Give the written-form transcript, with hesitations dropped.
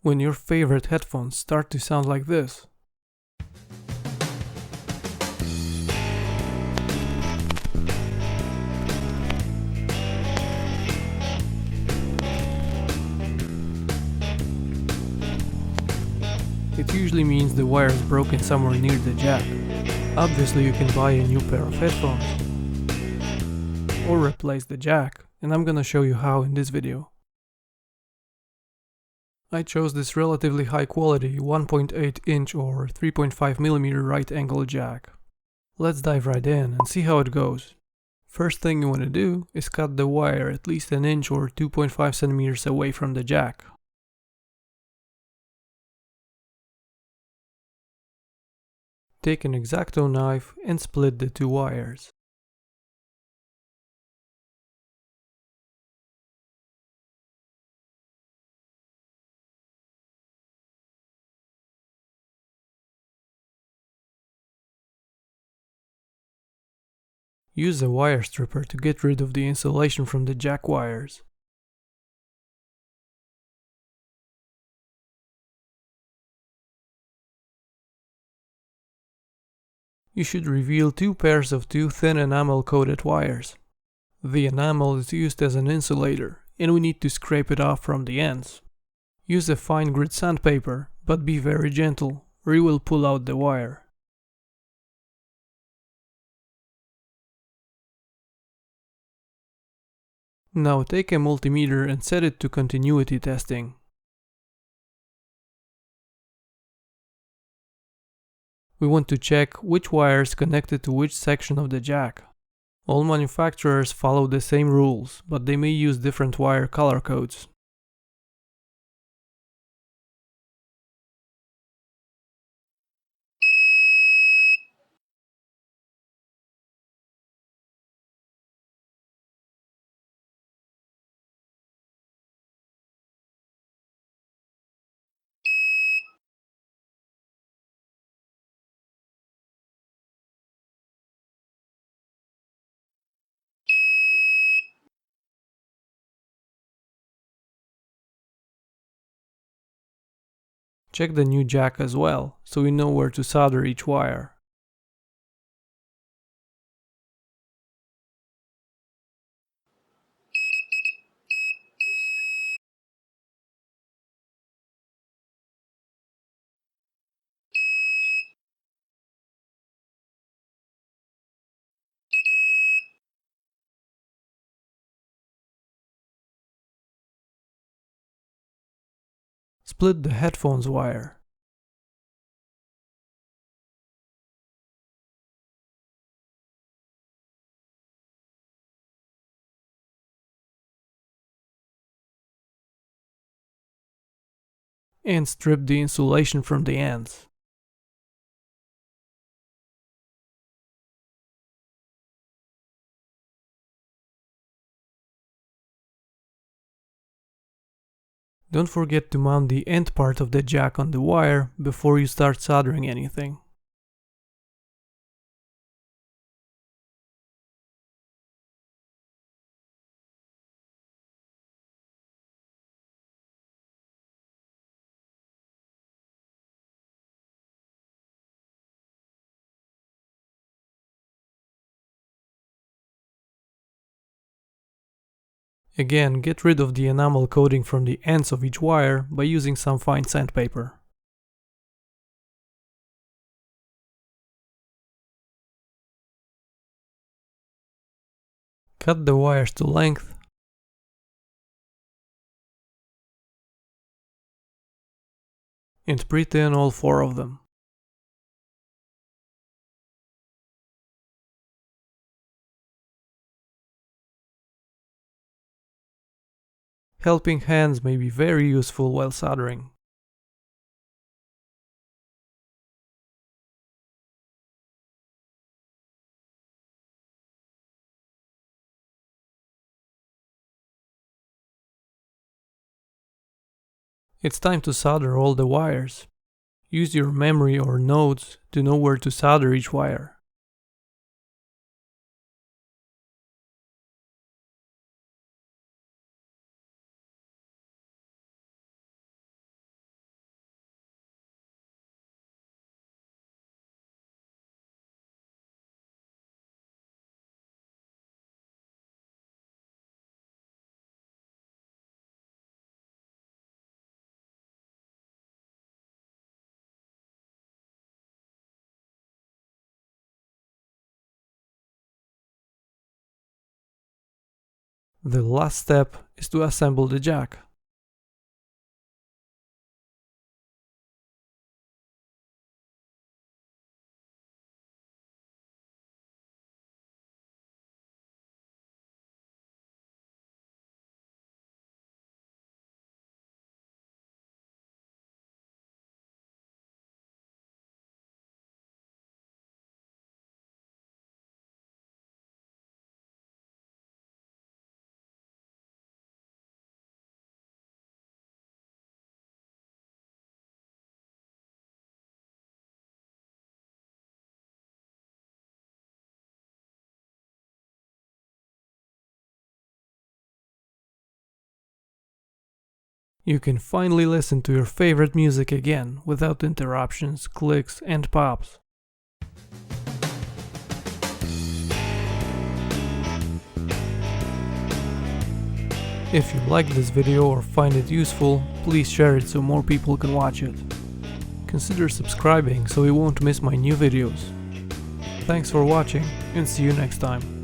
when your favorite headphones start to sound like this. It usually means the wire is broken somewhere near the jack. Obviously you can buy a new pair of headphones or replace the jack, and I'm gonna show you how in this video. I chose this relatively high quality 1.8 inch or 3.5mm right angle jack. Let's dive right in and see how it goes. First thing you want to do is cut the wire at least an inch or 2.5cm away from the jack. Take an X-Acto knife and split the two wires. Use a wire stripper to get rid of the insulation from the jack wires. You should reveal two pairs of two thin enamel coated wires. The enamel is used as an insulator, and we need to scrape it off from the ends. Use a fine grit sandpaper, but be very gentle, or you will pull out the wire. Now take a multimeter and set it to continuity testing. We want to check which wire is connected to which section of the jack. All manufacturers follow the same rules, but they may use different wire color codes. Check the new jack as well, so we know where to solder each wire. Split the headphones wire. And strip the insulation from the ends. Don't forget to mount the end part of the jack on the wire before you start soldering anything. Again, get rid of the enamel coating from the ends of each wire by using some fine sandpaper. Cut the wires to length and pre-tin all four of them. Helping hands may be very useful while soldering. It's time to solder all the wires. Use your memory or notes to know where to solder each wire. The last step is to assemble the jack. You can finally listen to your favorite music again without interruptions, clicks, and pops. If you liked this video or find it useful, please share it so more people can watch it. Consider subscribing so you won't miss my new videos. Thanks for watching and see you next time.